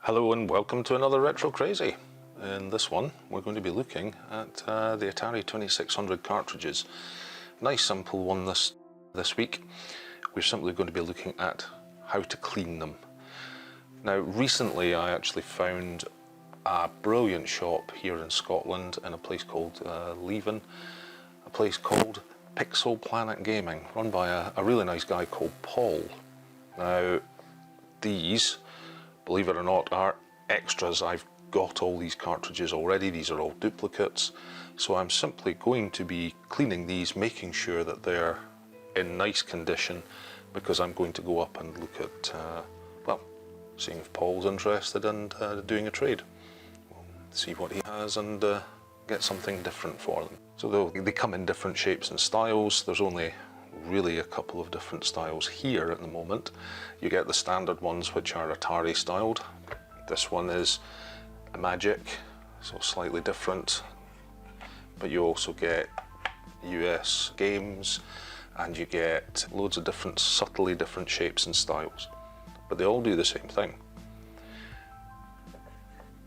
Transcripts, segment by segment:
Hello and welcome to another Retro Crazy. In this one we're going to be looking at the Atari 2600 cartridges. Nice simple one this week. We're simply going to be looking at how to clean them. Now recently I actually found a brilliant shop here in Scotland in a place called Leven, a place called Pixel Planet Gaming, run by a really nice guy called Paul. Now these, believe it or not, are extras. I've got all these cartridges already. These are all duplicates. So I'm simply going to be cleaning these, making sure that they're in nice condition, because I'm going to go up and look at, well, seeing if Paul's interested in doing a trade. We'll see what he has and get something different for them. So they come in different shapes and styles. There's only really a couple of different styles here at the moment. You get the standard ones, which are Atari styled. This one is a Magic, so slightly different, but you also get US games and you get loads of different, subtly different shapes and styles, but they all do the same thing.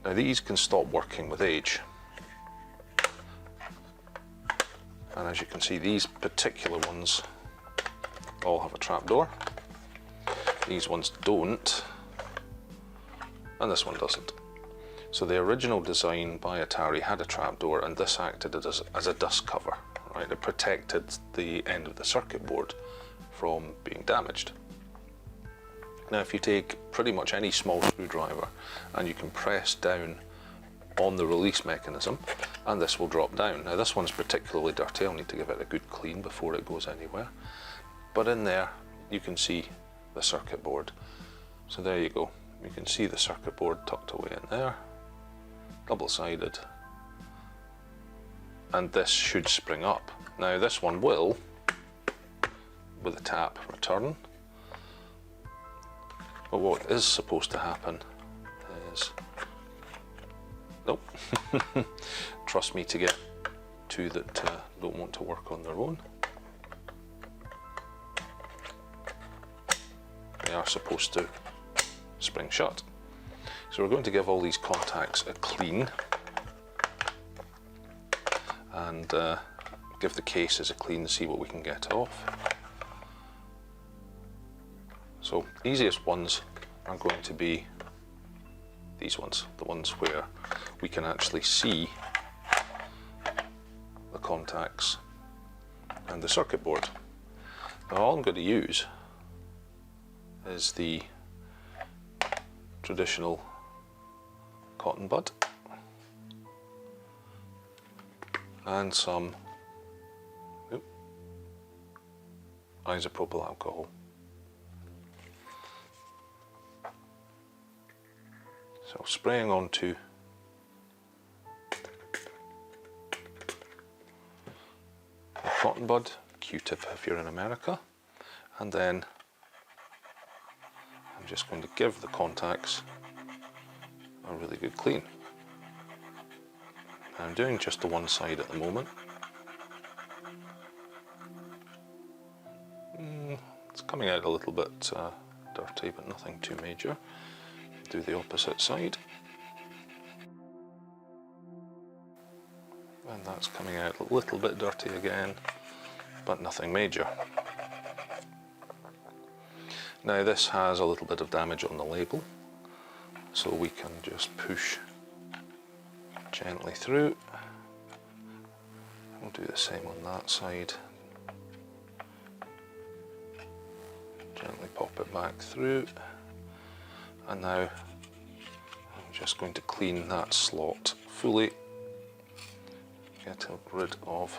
Now these can stop working with age, and as you can see, these particular ones all have a trapdoor. These ones don't, and this one doesn't. So the original design by Atari had a trapdoor, and this acted as a dust cover, right? It protected the end of the circuit board from being damaged. Now if you take pretty much any small screwdriver and you can press down on the release mechanism, and this will drop down. Now this one's particularly dirty. I'll need to give it a good clean before it goes anywhere. But in there you can see the circuit board. So there you go. You can see the circuit board tucked away in there, double-sided, and this should spring up. Now this one will, with a tap, return, but what is supposed to happen is, nope, trust me to get two that don't want to work on their own. They are supposed to spring shut. So we're going to give all these contacts a clean and give the cases a clean, see what we can get off. So easiest ones are going to be these ones, the ones where we can actually see the contacts and the circuit board. Now all I'm going to use is the traditional cotton bud and some isopropyl alcohol. So spraying onto the cotton bud, Q-tip if you're in America, and then I'm just going to give the contacts a really good clean. I'm doing just the one side at the moment. It's coming out a little bit dirty, but nothing too major. Do the opposite side. And that's coming out a little bit dirty again, but nothing major. Now this has a little bit of damage on the label, so we can just push gently through. We'll do the same on that side. Gently pop it back through, and now I'm just going to clean that slot fully, get rid of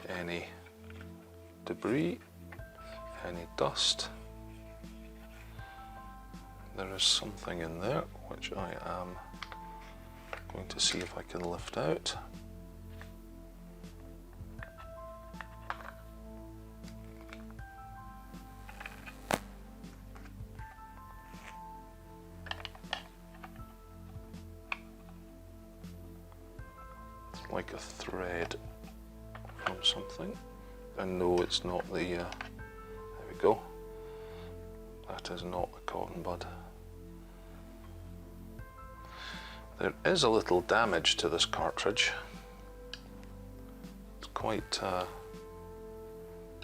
any debris, any dust. There is something in there which I am Going to see if I can lift out. It's like a thread from something. And no, it's not the, there we go. That is not the cotton bud. There is a little damage to this cartridge. It's quite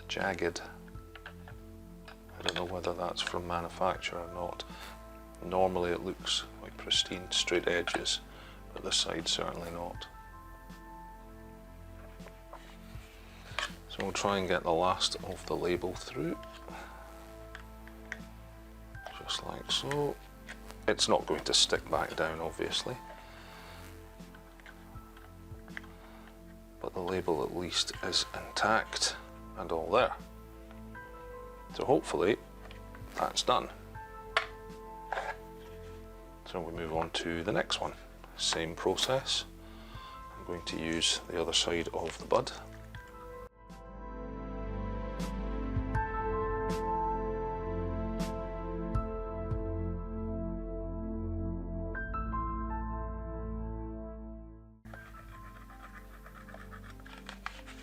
jagged. I don't know whether that's from manufacture or not. Normally it looks like pristine straight edges, but this side certainly not. So we'll try and get the last of the label through. Just like so. It's not going to stick back down, obviously, but the label at least is intact and all there. So hopefully that's done. So we move on to the next one. Same process. I'm going to use the other side of the bud.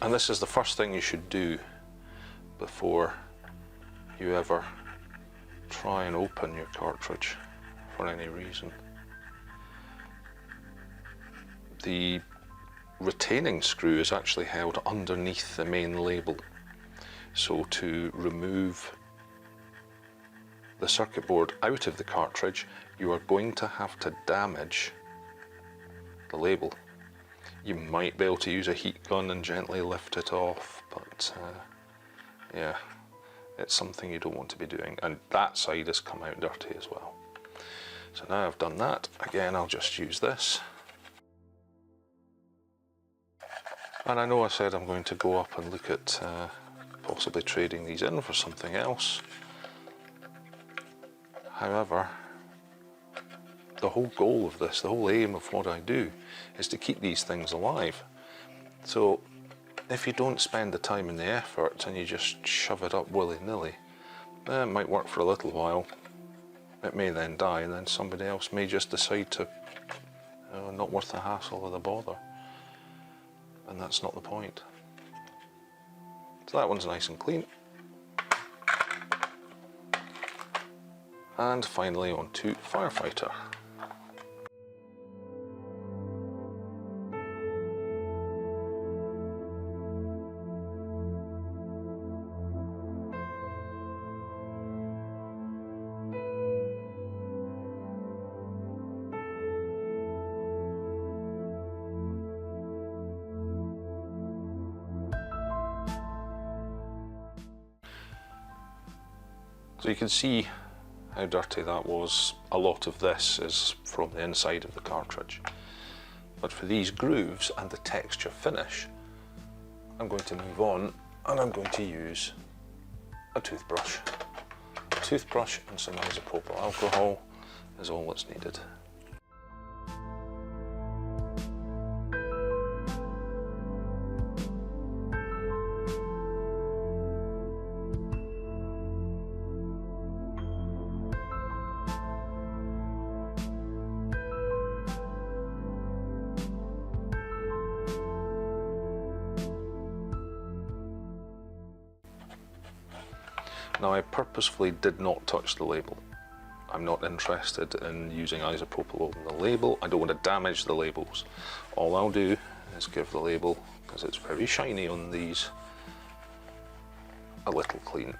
And this is the first thing you should do before you ever try and open your cartridge for any reason. The retaining screw is actually held underneath the main label. So to remove the circuit board out of the cartridge, you are going to have to damage the label. You might be able to use a heat gun and gently lift it off, but yeah, it's something you don't want to be doing. And that side has come out dirty as well. So now I've done that, again I'll just use this. And I know I said I'm going to go up and look at possibly trading these in for something else. However, the whole goal of this, the whole aim of what I do, is to keep these things alive. So if you don't spend the time and the effort and you just shove it up willy-nilly, it might work for a little while. It may then die, and then somebody else may just decide to, not worth the hassle or the bother. And that's not the point. So that one's nice and clean. And finally on to Firefighter. So you can see how dirty that was. A lot of this is from the inside of the cartridge. But for these grooves and the texture finish, I'm going to move on and I'm going to use a toothbrush. A toothbrush and some isopropyl alcohol is all that's needed. Now I purposefully did not touch the label. I'm not interested in using isopropyl on the label. I don't want to damage the labels. All I'll do is give the label, because it's very shiny on these, a little clean.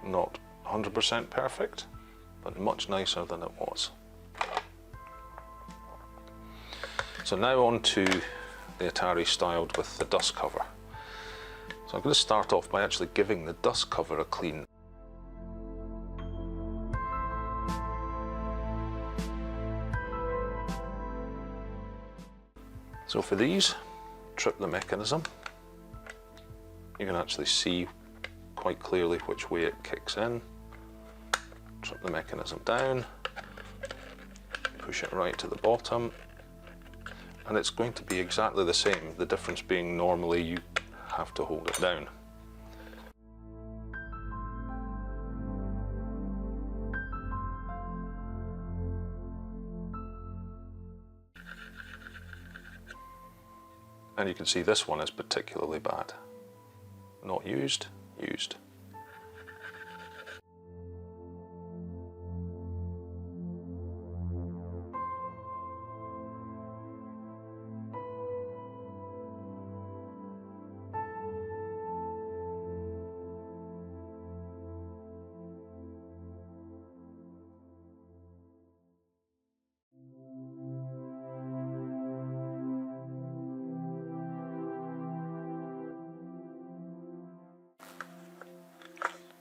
Not 100% perfect, but much nicer than it was. So now on to the Atari styled with the dust cover. So I'm going to start off by actually giving the dust cover a clean. So for these, trip the mechanism. You can actually see quite clearly which way it kicks in. Trip the mechanism down, push it right to the bottom, and it's going to be exactly the same, the difference being normally you have to hold it down. And you can see this one is particularly bad. Not used, used.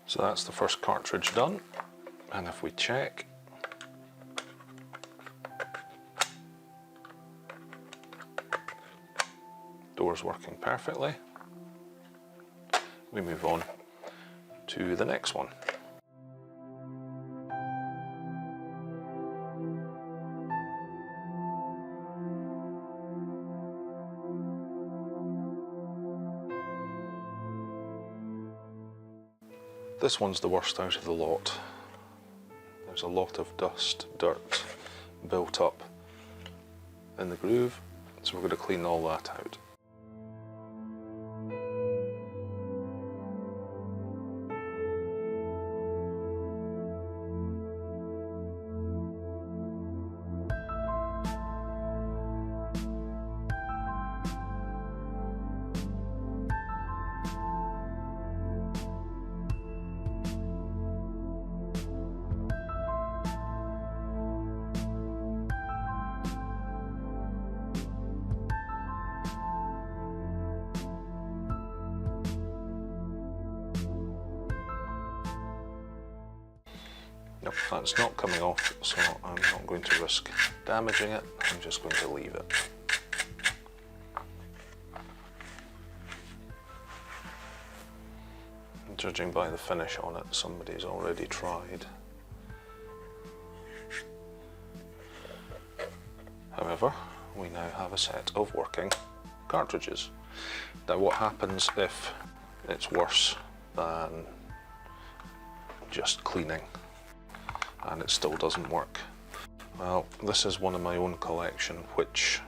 So that's the first cartridge done, and if we check, door's working perfectly. We move on to the next one. This one's the worst out of the lot. There's a lot of dust, dirt built up in the groove, so we're going to clean all that out. Nope, that's not coming off, so I'm not going to risk damaging it, I'm just going to leave it. Judging by the finish on it, somebody's already tried. However, we now have a set of working cartridges. Now what happens if it's worse than just cleaning and it still doesn't work? Well, this is one of my own collection which,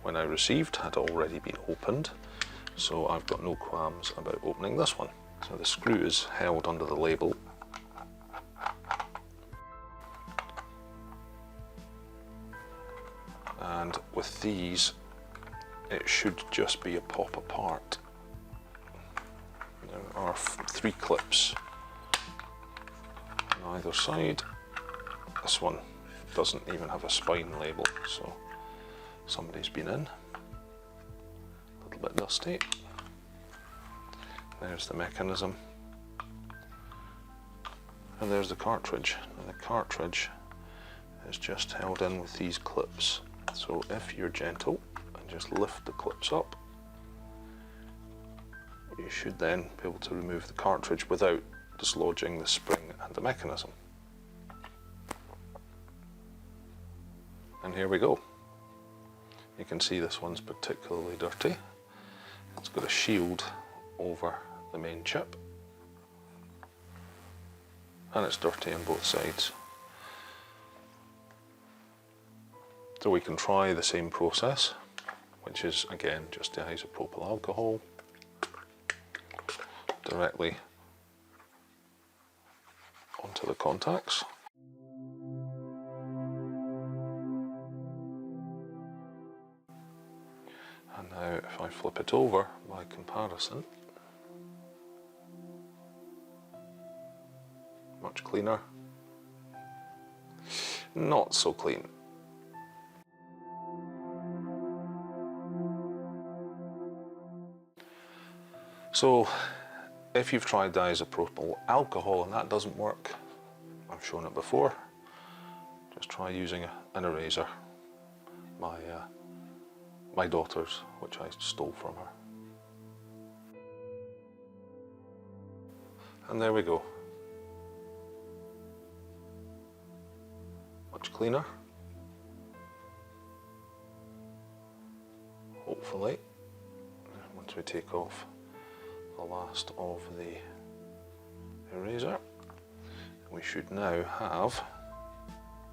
when I received, had already been opened, so I've got no qualms about opening this one. So the screw is held under the label, and with these it should just be a pop apart. There are 3 clips on either side. This one doesn't even have a spine label, so somebody's been in. A little bit dusty. There's the mechanism, and there's the cartridge. And the cartridge is just held in with these clips. So if you're gentle and just lift the clips up, you should then be able to remove the cartridge without dislodging the spring and the mechanism. And here we go. You can see this one's particularly dirty. It's got a shield over the main chip, and it's dirty on both sides. So we can try the same process, which is again just the isopropyl alcohol directly onto the contacts. And now if I flip it over by comparison, much cleaner, not so clean. So if you've tried the isopropyl alcohol and that doesn't work, I've shown it before, just try using an eraser. My daughter's, which I stole from her. And there we go. Much cleaner. hopefully, once we take off the last of the eraser, we should now have,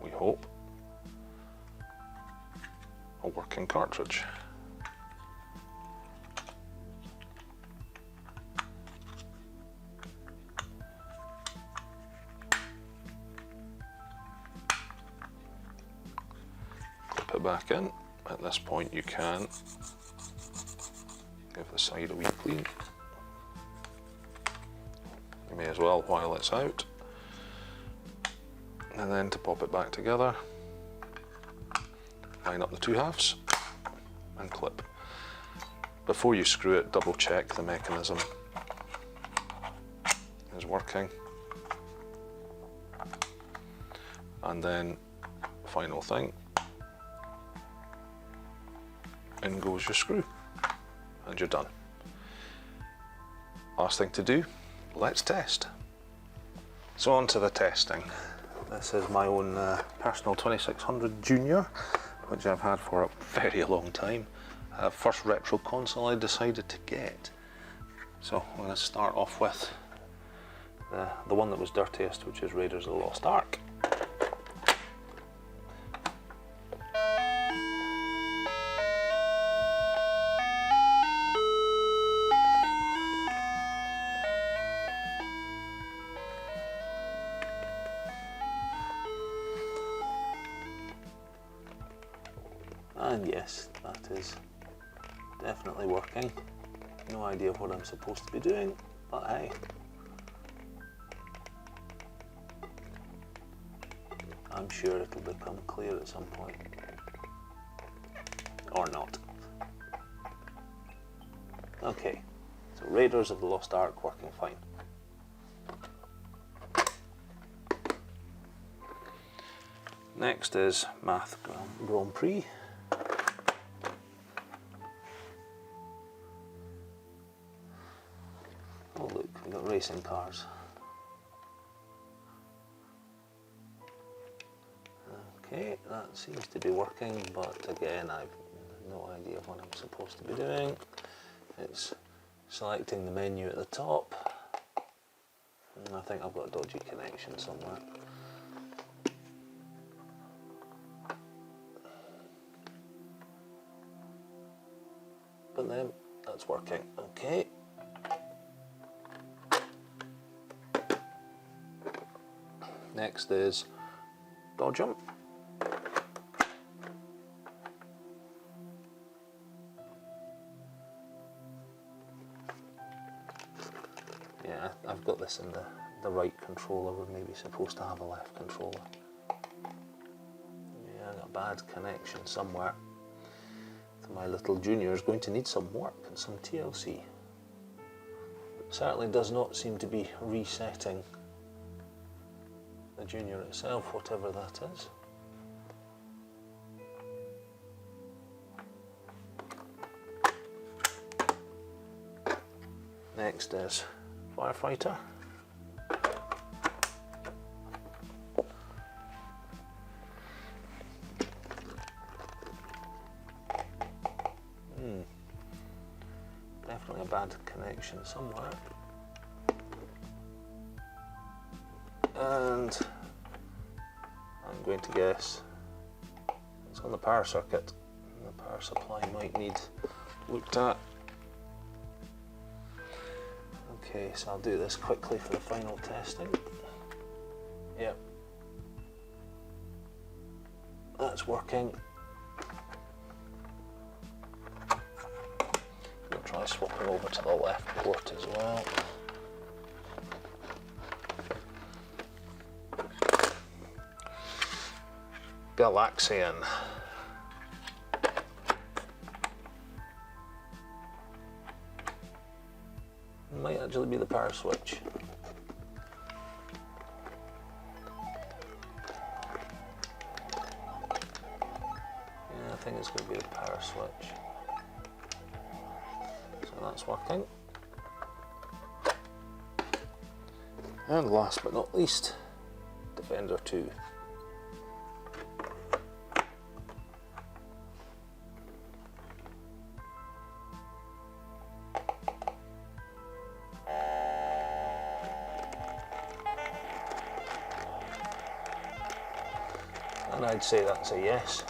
we hope, a working cartridge. Clip it back in. At this point you can give the side a wee clean. You may as well while it's out. And then to pop it back together, line up the two halves and clip. Before you screw it, double check the mechanism is working. And then, final thing, in goes your screw and you're done. Last thing to do, let's test. So on to the testing. This is my own personal 2600 Junior, which I've had for a very long time. First retro console I decided to get. So I'm going to start off with the one that was dirtiest, which is Raiders of the Lost Ark. And yes, that is definitely working. No idea what I'm supposed to be doing, but hey. I'm sure it'll become clear at some point. Or not. Okay, so Raiders of the Lost Ark working fine. Next is Math Grand Prix. Oh look, we've got racing cars. Okay, that seems to be working, but again I've no idea what I'm supposed to be doing. It's selecting the menu at the top. And I think I've got a dodgy connection somewhere. But then that's working. Okay. Next is dodge jump. Yeah, I've got this in the right controller. We're maybe supposed to have a left controller. Yeah, I got a bad connection somewhere. So my little Junior is going to need some work and some TLC. It certainly does not seem to be resetting the Junior itself, whatever that is. Next is Firefighter. Definitely a bad connection somewhere. And I'm going to guess it's on the power circuit. The power supply might need looked at. Okay, so I'll do this quickly for the final testing. Yep. That's working. I'll try swapping over to the left port as well. Galaxian. Might actually be the power switch. Yeah, I think it's going to be the power switch. So that's working. And last but not least, Defender 2. And I'd say that's a yes.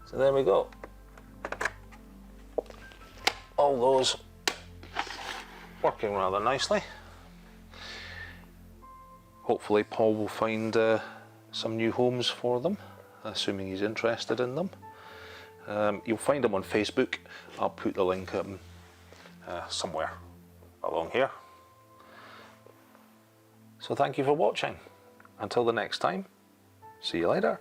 So there we go. All those working rather nicely. Hopefully Paul will find some new homes for them, assuming he's interested in them. You'll find them on Facebook. I'll put the link somewhere along here. So thank you for watching. Until the next time, see you later.